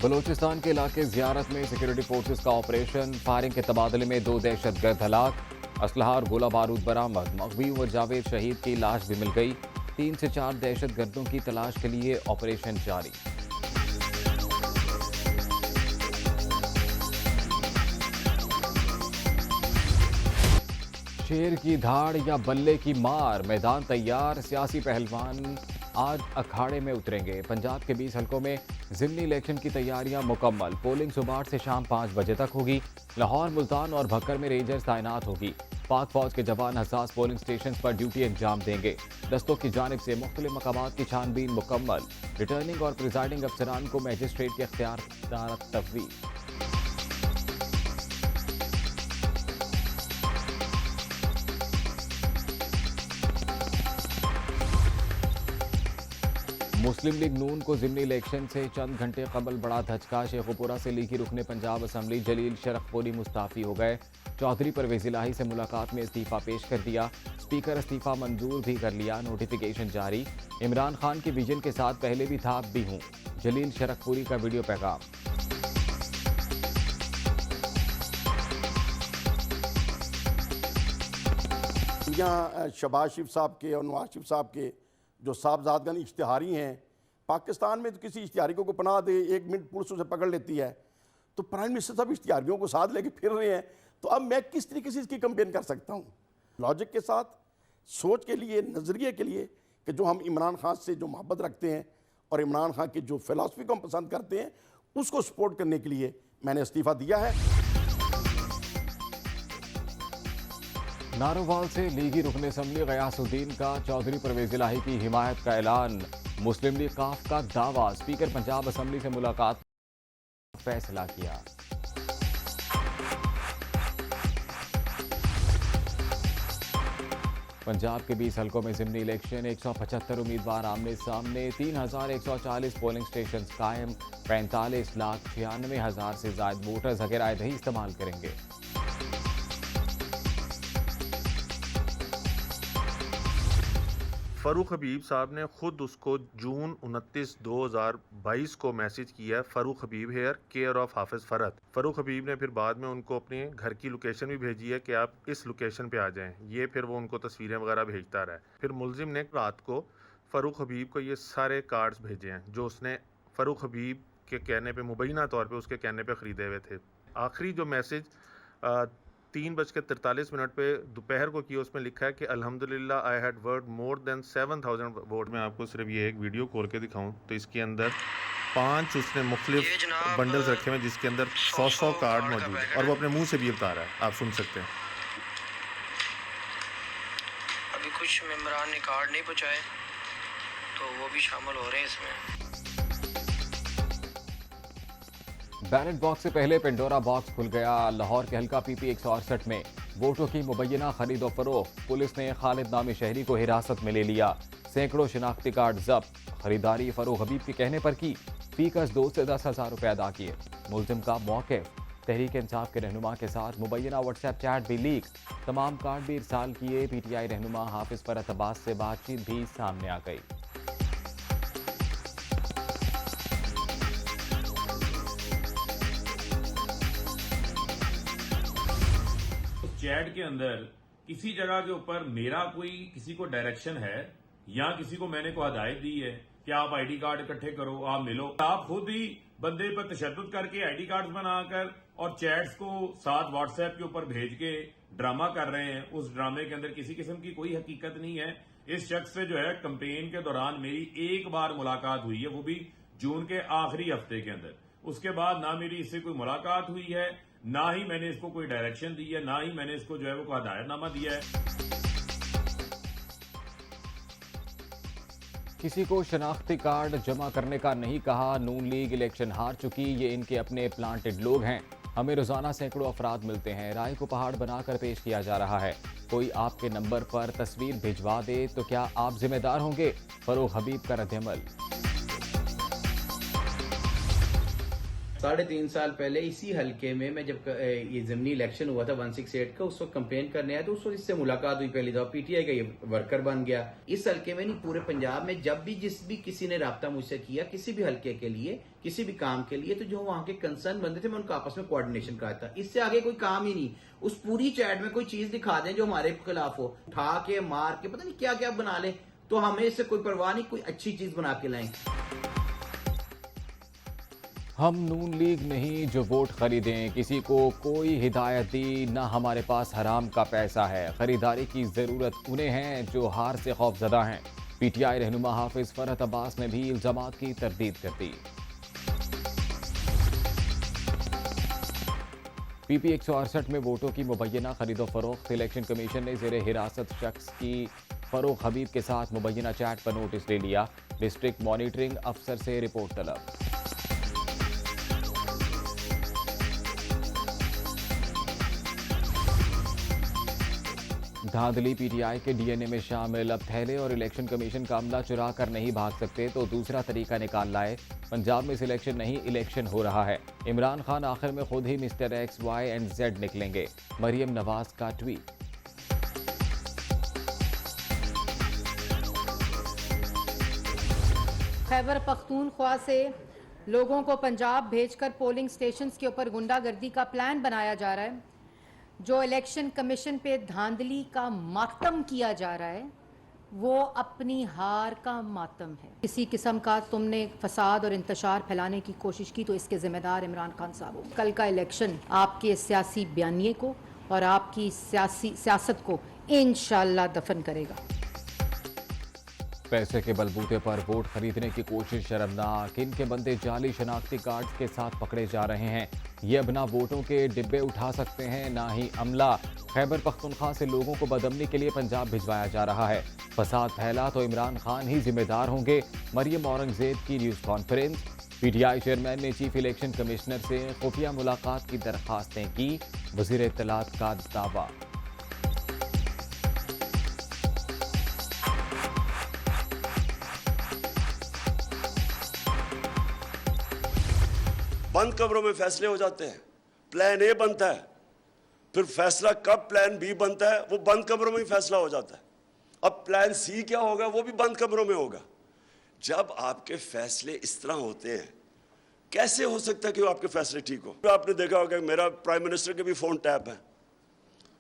बलूचिस्तान के इलाके ज़ियारत में सिक्योरिटी फोर्सेस का ऑपरेशन, फायरिंग के तबादले में 2 दहशतगर्द हलाक, असलहा और गोला बारूद बरामद। मकवी और जावेद शहीद की लाश भी मिल गई। 3 से 4 दहशतगर्दों की तलाश के लिए ऑपरेशन जारी। शेर की धाड़ या बल्ले की मार, मैदान तैयार, सियासी पहलवान आज अखाड़े में उतरेंगे। पंजाब के 20 हलकों में ज़िमनी इलेक्शन की तैयारियां मुकम्मल। पोलिंग सुबह 8 से शाम 5 बजे तक होगी। लाहौर, मुल्तान और भक्कर में रेंजर्स तैनात होगी। पाक फौज के जवान हसास पोलिंग स्टेशन पर ड्यूटी अंजाम देंगे। दस्तों की जानिब से मुख्तलिफ मकामात की छानबीन मुकम्मल। रिटर्निंग और प्रिजाइडिंग अफसरान को मजिस्ट्रेट के अख्तियार तफवीज़। मुस्लिम लीग नून को ज़िमनी इलेक्शन से चंद घंटे कबल बड़ा धचका। शेखुपुरा से लीगी रुकने पंजाब असम्बली जलील शरफपुरी मुस्ताफ़ी हो गए। चौधरी परवेज़ इलाही से मुलाकात में इस्तीफ़ा पेश कर दिया। स्पीकर इस्तीफ़ा मंजूर भी कर लिया। नोटिफिकेशन जारी। इमरान खान के विजन के साथ पहले भी था, अब भी हूँ, जलील शरफपुरी का वीडियो पैगाम। यहाँ शहबाज शरीफ साहब के और नवाज शरीफ साहब के जो साहबजादगन इश्तिहारी हैं, पाकिस्तान में तो किसी इश्तिहारियों को पनाह दे 1 मिनट पुलिस उसे पकड़ लेती है, तो प्राइम मिनिस्टर साहब इश्तिहारियों को साथ लेके फिर रहे हैं। तो अब मैं किस तरीके से इसकी कंपेन कर सकता हूँ लॉजिक के साथ, सोच के लिए, नज़रिए के लिए, कि जो हम इमरान खान से जो मोहब्बत रखते हैं और इमरान खान की जो फ़िलासफ़ी को हम पसंद करते हैं, उसको सपोर्ट करने के लिए मैंने इस्तीफ़ा दिया है। नारोवाल से लीगी रुकने असम्बली गयासुद्दीन का चौधरी परवेज़ इलाही की हिमायत का ऐलान। मुस्लिम लीग काफ का दावा, स्पीकर पंजाब असम्बली से मुलाकात फैसला किया। पंजाब के 20 हलकों में ज़िमनी इलेक्शन, 175 उम्मीदवार आमने सामने, 3140 पोलिंग स्टेशन कायम, 45,96,000 से ज्यादा वोटर्स अगर आए ही इस्तेमाल करेंगे। फ़ारूक हबीब साहब ने ख़ुद उसको जून 29, 2022 को मैसेज किया है, फ़ारूक हबीब हेयर, केयर ऑफ हाफिज़ फ़रहत। फ़ारूक हबीब ने फिर बाद में उनको अपने घर की लोकेशन भी भेजी है कि आप इस लोकेशन पे आ जाएं। ये फिर वो उनको तस्वीरें वगैरह भेजता रहा है। फिर मुलजिम ने रात को फ़ारूक हबीब को ये सारे कार्ड्स भेजे हैं जो उसने फ़ारूक हबीब के कहने पर, मुबैना तौर पर उसके कहने पर ख़रीदे हुए थे। आखिरी जो मैसेज 3:43 पे दोपहर को किया, उसमें लिखा है कि अल्हम्दुलिल्लाह I had word more than 7,000 vote. मैं आपको सिर्फ ये एक वीडियो खोल के दिखाऊं तो इसके अंदर 5 उसने मुख्तलिफ बंडल्स रखे हुए जिसके अंदर 100 कार्ड मौजूद है और वो अपने मुंह से भी बता रहा है, आप सुन सकते हैं। अभी कुछ मेंबरान ने कार्ड नहीं पहुंचाए तो वो भी शामिल हो रहे हैं इसमें। बैलेट बॉक्स से पहले पेंडोरा बॉक्स खुल गया। लाहौर के हल्का PP 168 में वोटों की मुबैना खरीदो फरोख्त। पुलिस ने खालिद नामी शहरी को हिरासत में ले लिया। सैकड़ों शिनाख्ती कार्ड जब्त। खरीदारी फ़ारूक हबीब के कहने पर की। फीकस 2 से 10,000 रुपये अदा किए। मुलजिम का मौक़िफ़। तहरीक इंसाफ के रहनुमा के साथ मुबैना व्हाट्सएप चैट भी लीक। तमाम कार्ड भी इरसाल किए। PTI रहनुमा हाफिज़ फ़रहत अब्बास से बातचीत भी सामने आ गई। चैट के अंदर किसी जगह के ऊपर मेरा कोई किसी को डायरेक्शन है या किसी को मैंने को हदायत दी है कि आप आईडी कार्ड इकट्ठे करो, आप मिलो, आप खुद ही बंदे पर तशद्दुद करके आईडी कार्ड बनाकर और चैट्स को साथ व्हाट्सएप के ऊपर भेज के ड्रामा कर रहे हैं। उस ड्रामे के अंदर किसी किस्म की कोई हकीकत नहीं है। इस शख्स से जो है कैंपेन के दौरान मेरी एक बार मुलाकात हुई है, वो भी जून के आखिरी हफ्ते के अंदर। उसके बाद ना मेरी इससे कोई मुलाकात हुई है, ना ही मैंने इसको कोई डायरेक्शन दी है, ना ही मैंने इसको जो है वो हदायतनामा दिया है। किसी को शनाख्ती कार्ड जमा करने का नहीं कहा। नून लीग इलेक्शन हार चुकी, ये इनके अपने प्लांटेड लोग हैं। हमें रोजाना सैकड़ों अफराद मिलते हैं। राय को पहाड़ बनाकर पेश किया जा रहा है। कोई आपके नंबर पर तस्वीर भिजवा दे तो क्या आप जिम्मेदार होंगे? फ़ारूक हबीब का रद्दअमल। 3.5 साल पहले इसी हलके में मैं जब ये ज़िमनी इलेक्शन हुआ था 168 का, उस वक्त कंपेन करने आया तो उस वक्त इससे मुलाकात हुई पहली दफा। पीटीआई का ये वर्कर बन गया। इस हलके में नहीं, पूरे पंजाब में जब भी जिस भी किसी ने राब्ता मुझसे किया किसी भी हलके के लिए, किसी भी काम के लिए, तो जो वहां के कंसर्न बंदे थे मैं उनका आपस में कोऑर्डिनेशन कराता था। इससे आगे कोई काम ही नहीं। उस पूरी चैट में कोई चीज दिखा दें जो हमारे खिलाफ हो, उठा के मार के पता नहीं क्या क्या बना ले, तो हमें इससे कोई परवाह नहीं, कोई अच्छी चीज बना के लाएं। हम नून लीग नहीं जो वोट खरीदें, किसी को कोई हिदायत दी ना, हमारे पास हराम का पैसा है। खरीदारी की जरूरत उन्हें है जो हार से खौफजदा हैं। पीटीआई रहनुमा हाफिज फरहत अब्बास ने भी इल्जामात की तरदीद कर दी। पीपी 168 में वोटों की मुबैना खरीदो फरोख्त। इलेक्शन कमीशन ने ज़ेरे हिरासत शख्स की फरूख हबीब के साथ मुबैना चैट पर नोटिस ले लिया। डिस्ट्रिक्ट मॉनिटरिंग अफसर से रिपोर्ट तलब। धांधली पीटीआई के डीएनए में शामिल। अब थैले और इलेक्शन कमीशन का अमला चुरा कर नहीं भाग सकते तो दूसरा तरीका निकाल लाए। पंजाब में सिलेक्शन नहीं इलेक्शन हो रहा है। इमरान खान आखिर में खुद ही mister X Y and Z निकलेंगे। मरियम नवाज का ट्वीट। खैबर पख्तूनख्वा से लोगों को पंजाब भेजकर पोलिंग स्टेशंस के ऊपर गुंडागर्दी का प्लान बनाया जा रहा है। जो इलेक्शन कमीशन पे धांधली का मातम किया जा रहा है वो अपनी हार का मातम है। किसी किस्म का तुमने फसाद और इंतशार फैलाने की कोशिश की तो इसके जिम्मेदार इमरान खान साहब हो। कल का इलेक्शन आपके सियासी बयानिए को और आपकी सियासत को इंशाअल्लाह दफन करेगा। पैसे के बलबूते पर वोट खरीदने की कोशिश शर्मनाक। इनके बंदे जाली शनाख्ती कार्ड्स के साथ पकड़े जा रहे हैं। ये अब ना वोटों के डिब्बे उठा सकते हैं ना ही अमला। खैबर पख्तूनख्वा से लोगों को बदमनी के लिए पंजाब भिजवाया जा रहा है। फसाद फैला तो इमरान खान ही जिम्मेदार होंगे। मरियम औरंगजेब की न्यूज़ कॉन्फ्रेंस। पीटीआई चेयरमैन ने चीफ इलेक्शन कमिश्नर से खुफिया मुलाकात की दरख्वास्तें की। वज़ीर इत्तलात का दावा। बंद कमरों में फैसले हो जाते हैं। प्लान ए बनता है, फिर फैसला कब प्लान बी बनता है वो बंद कमरों में ही फैसला हो जाता है। अब प्लान सी क्या होगा वो भी बंद कमरों में होगा। जब आपके फैसले इस तरह होते हैं कैसे हो सकता है कि वो आपके फैसले ठीक हो। आपने देखा होगा मेरा प्राइम मिनिस्टर के भी फोन टैप है।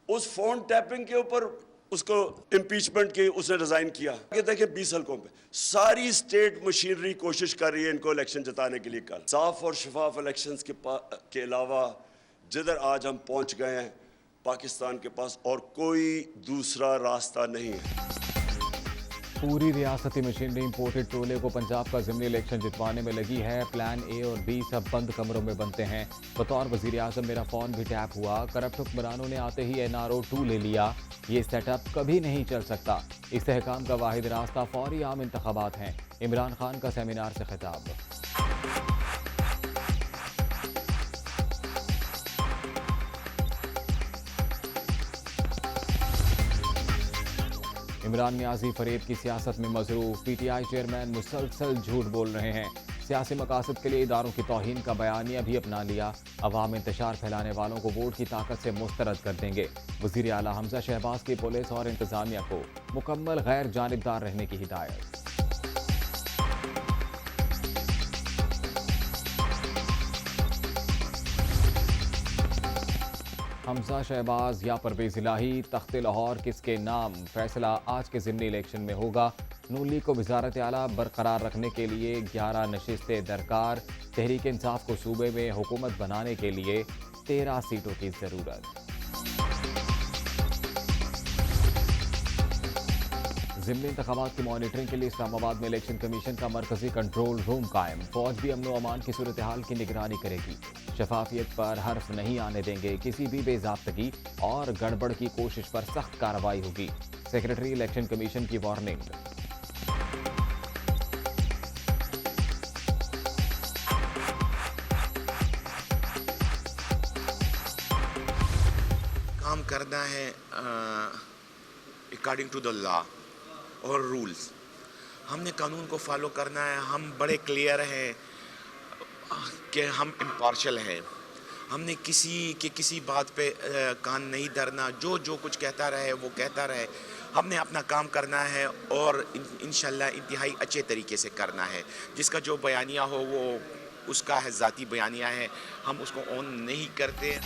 उस फोन टैपिंग के ऊपर उसको इम्पीचमेंट की, उसने रिजाइन किया। ये देखिए 20 हल्कों पे सारी स्टेट मशीनरी कोशिश कर रही है इनको इलेक्शन जिताने के लिए। कल साफ और शफाफ इलेक्शंस के अलावा जिधर आज हम पहुंच गए हैं पाकिस्तान के पास और कोई दूसरा रास्ता नहीं है। पूरी रियासती मशीनरी इंपोर्टेड टोले को पंजाब का ज़िमनी इलेक्शन जितवाने में लगी है। प्लान ए और बी सब बंद कमरों में बनते हैं। बतौर वज़ीर आज़म मेरा फ़ोन भी टैप हुआ। करप्ट हुक्मरानों ने आते ही NRO 2 ले लिया। ये सेटअप कभी नहीं चल सकता। इस्तेहकाम का वाहिद रास्ता फौरी आम इंतखाबात हैं। इमरान खान का सेमिनार से खिताब। इमरान नियाज़ी फरेब की सियासत में मसरूफ। पीटीआई चेयरमैन मुसलसल झूठ बोल रहे हैं। सियासी मकासद के लिए इदारों की तौहीन का बयानिया भी अपना लिया। अवाम इंतशार फैलाने वालों को वोट की ताकत से मुस्तरद कर देंगे। वज़ीर आला हमजा शहबाज की पुलिस और इंतजामिया को मुकम्मल गैर जानिबदार रहने की हिदायत। हमजा शहबाज या परवेज़ इलाही, तख्त लाहौर किसके नाम, फैसला आज के ज़िमनी इलेक्शन में होगा। नून लीग को वज़ारत आला बरकरार रखने के लिए 11 नशिस्तें दरकार। तहरीक इंसाफ को सूबे में हुकूमत बनाने के लिए 13 सीटों की ज़रूरत। ज़िमनी इंतखाबात की मॉनिटरिंग के लिए इस्लामाबाद में इलेक्शन कमीशन का मरकजी कंट्रोल रूम कायम। फौज भी अमन व अमान की सूरत हाल की निगरानी करेगी। शफाफियत पर हर्फ नहीं आने देंगे। किसी भी बेज़ाब्तगी और गड़बड़ की कोशिश पर सख्त कार्रवाई होगी। सेक्रेटरी इलेक्शन कमीशन की वार्निंग। काम करना है अकॉर्डिंग टू द लॉ और रूल्स। हमने कानून को फॉलो करना है। हम बड़े क्लियर हैं। कि हम इम्पार्शल हैं, हमने किसी बात पे कान नहीं धरना, जो कुछ कहता रहे वो कहता रहे, हमने अपना काम करना है और इंशाल्लाह इंतहाई अच्छे तरीके से करना है। जिसका जो बयानिया हो वो उसका है, ज़ाती बयानिया है, हम उसको ऑन नहीं करते।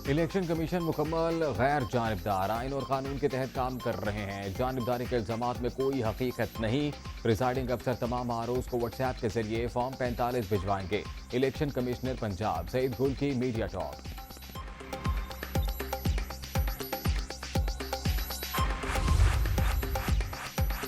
इलेक्शन कमीशन मुकम्मल गैर जानिबदार आइन और कानून के तहत काम कर रहे हैं। जानिबदारी के इल्जामात में कोई हकीकत नहीं। प्रिजाइडिंग अफसर तमाम आरोज को व्हाट्सएप के जरिए फॉर्म 45 भिजवाएंगे। इलेक्शन कमिश्नर पंजाब सईद गुल की मीडिया टॉक।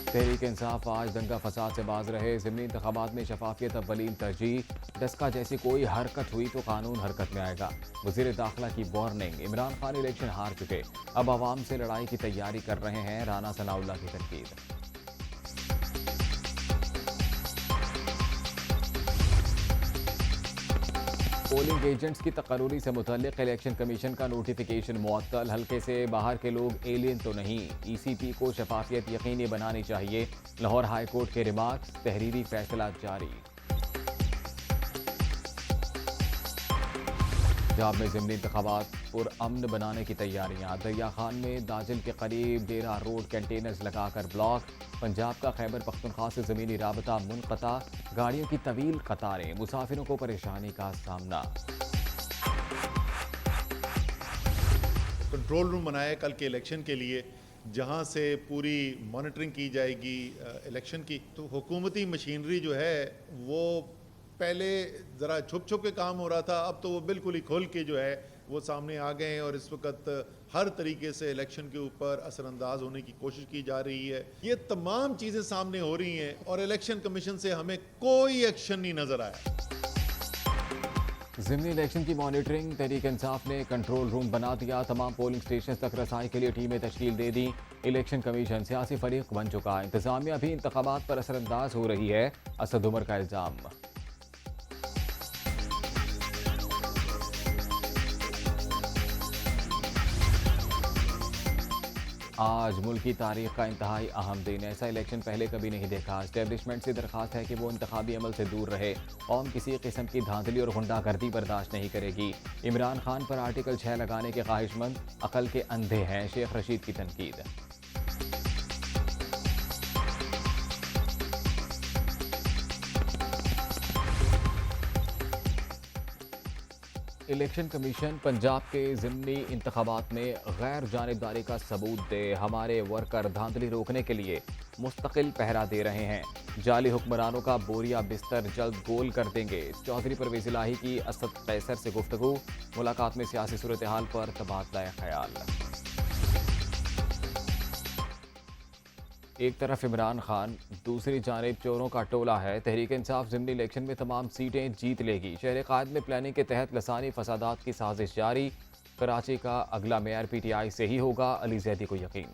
तहरीक इंसाफ आज दंगा फसाद से बाज रहे। ज़िमनी इंतखाबात में शफाफियत अव्वलीन तरजीह। डस्का जैसी कोई हरकत हुई तो कानून हरकत में आएगा। वज़ीर दाखिला की वार्निंग। इमरान खान इलेक्शन हार चुके, अब आवाम से लड़ाई की तैयारी कर रहे हैं। राना सनाउल्लाह की तनकीद। पोलिंग एजेंट्स की तकर्री से मुतल्लिक इलेक्शन कमीशन का नोटिफिकेशन मुअत्तल। हल्के से बाहर के लोग एलियन तो नहीं। ECP को शफाफियत यकीनी बनानी चाहिए। लाहौर हाई कोर्ट के रिमार्क्स। तहरीरी फैसला जारी। पंजाब में ज़िमनी इंतखाबात पुरअमन बनाने की तैयारियां। दरिया खान में दाजिल के करीब डेरा रोड कंटेनर्स लगाकर ब्लॉक। पंजाब का खैबर पख्तूनख्वा से ज़मीनी राबता मुनक़ता। गाड़ियों की तवील कतारें, मुसाफिरों को परेशानी का सामना। कंट्रोल रूम बनाया कल के इलेक्शन के लिए, जहां से पूरी मॉनिटरिंग की जाएगी इलेक्शन की। तो हुकूमती मशीनरी जो है वो पहले ज़रा छुप छुप के काम हो रहा था, अब तो वो बिल्कुल ही खोल के जो है वो सामने आ गए हैं और इस वक्त हर तरीके से इलेक्शन के ऊपर असरअंदाज होने की कोशिश की जा रही है। ये तमाम चीज़ें सामने हो रही हैं और इलेक्शन कमीशन से हमें कोई एक्शन नहीं नज़र आया। ज़िमनी इलेक्शन की मॉनिटरिंग। तहरीक इंसाफ ने कंट्रोल रूम बना दिया। तमाम पोलिंग स्टेशन तक रसाई के लिए टीमें तश्कील दे दी। इलेक्शन कमीशन सियासी फरीक बन चुका। इंतजामिया भी इंतखाबात पर असरअंदाज हो रही है। असद उमर का इल्ज़ाम। आज मुल्क की तारीख का इंतहाई अहम दिन। ऐसा इलेक्शन पहले कभी नहीं देखा। एस्टेब्लिशमेंट से दरख्वास्त है कि वो इंतखाबी अमल से दूर रहे। कौम किसी किस्म की धांधली और गुंडागर्दी बर्दाश्त नहीं करेगी। इमरान खान पर आर्टिकल 6 लगाने के ख्वाहिशमंद अकल के अंधे हैं। शेख रशीद की तनकीद। इलेक्शन कमीशन पंजाब के ज़िमनी इंतखाबात में गैर जानिबदारी का सबूत दे। हमारे वर्कर धांधली रोकने के लिए मुस्तकिल पहरा दे रहे हैं। जाली हुक्मरानों का बोरिया बिस्तर जल्द गोल कर देंगे। चौधरी परवेज़ इलाही की असद कैसर से गुफ्तगू। मुलाकात में सियासी सूरत हाल पर तबादला ख्याल। एक तरफ इमरान खान, दूसरी जानिब चोरों का टोला है। तहरीक इंसाफ ज़िमनी इलेक्शन में तमाम सीटें जीत लेगी। शहर कायद में प्लानिंग के तहत लसानी फसादात की साजिश जारी। कराची का अगला मेयर PTI से ही होगा, अली जैदी को यकीन।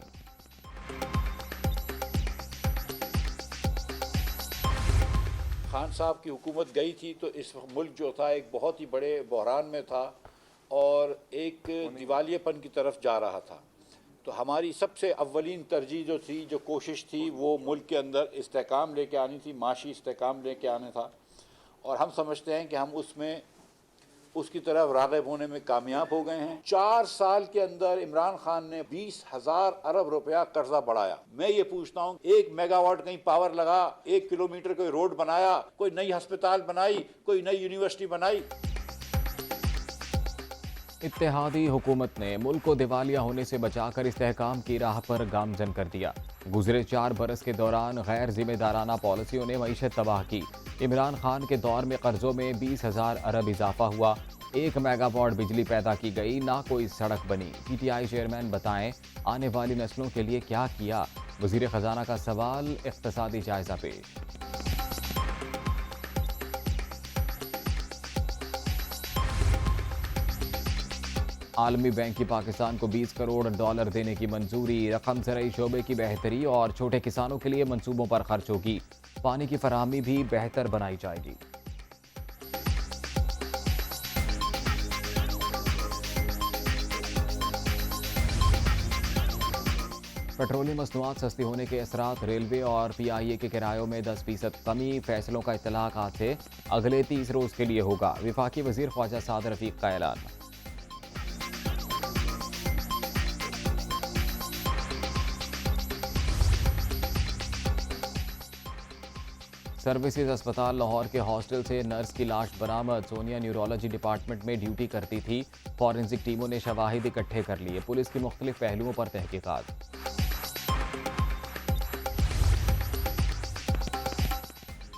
खान साहब की हुकूमत गई थी तो इस मुल्क जो था एक बहुत ही बड़े बहरान में था और एक दिवालियेपन की तरफ जा रहा था। तो हमारी सबसे अव्वलीन तरजीह जो थी, जो कोशिश थी, वो मुल्क के अंदर इस्तेहकाम लेके आनी थी, माशी इस्तेहकाम लेके आना था। और हम समझते हैं कि हम उसकी तरफ राग़िब होने में कामयाब हो गए हैं। 4 साल के अंदर इमरान खान ने 20,000 अरब रुपया कर्जा बढ़ाया। मैं ये पूछता हूँ, 1 मेगावाट कहीं पावर लगा, 1 किलोमीटर कोई रोड बनाया, कोई नई अस्पताल बनाई, कोई नई यूनिवर्सिटी बनाई? इत्तेहादी हुकूमत ने मुल्क को दिवालिया होने से बचाकर इस्तेहकाम की राह पर गामजन कर दिया। गुजरे 4 बरस के दौरान गैर जिम्मेदाराना पॉलिसियों ने मईशत तबाह की। इमरान खान के दौर में कर्जों में 20,000 अरब इजाफा हुआ। 1 मेगावाट बिजली पैदा की गई, ना कोई सड़क बनी। PTI चेयरमैन बताएं आने वाली नस्लों के लिए क्या किया। वजीर खजाना का सवाल। इक्तसादी जायजा पेश। आलमी बैंक की पाकिस्तान को $20 करोड़ देने की मंजूरी। रकम ज़राई शोबे की बेहतरी और छोटे किसानों के लिए मंसूबों पर खर्च होगी। पानी की फराहमी भी बेहतर बनाई जाएगी। पेट्रोलियम मसनूआत सस्ती होने के असरात, रेलवे और PIA के किरायों में 10% कमी, फैसलों का इत्तलाक आज से अगले 30 रोज के लिए होगा। विफाकी वजीर ख्वाजा साद रफीक का ऐलान। सर्विसेज अस्पताल लाहौर के हॉस्टल से नर्स की लाश बरामद। सोनिया न्यूरोलॉजी डिपार्टमेंट में ड्यूटी करती थी। फॉरेंसिक टीमों ने शवाहिद इकट्ठे कर लिए। पुलिस की मुख्तलिफ पहलुओं पर तहकीकात।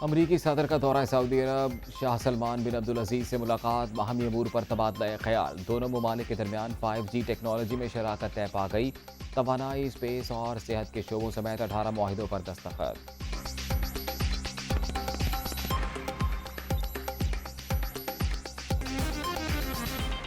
अमरीकी सदर का दौरा सऊदी अरब, शाह सलमान बिन अब्दुल अजीज से मुलाकात, बाहमी अमूर पर तबादला ख्याल। दोनों ममालिक के दरमियान 5G टेक्नोलॉजी में शराकत तय पा गई। तवानाई, स्पेस और सेहत के शोबों समेत 18 मुआहिदों पर दस्तखत।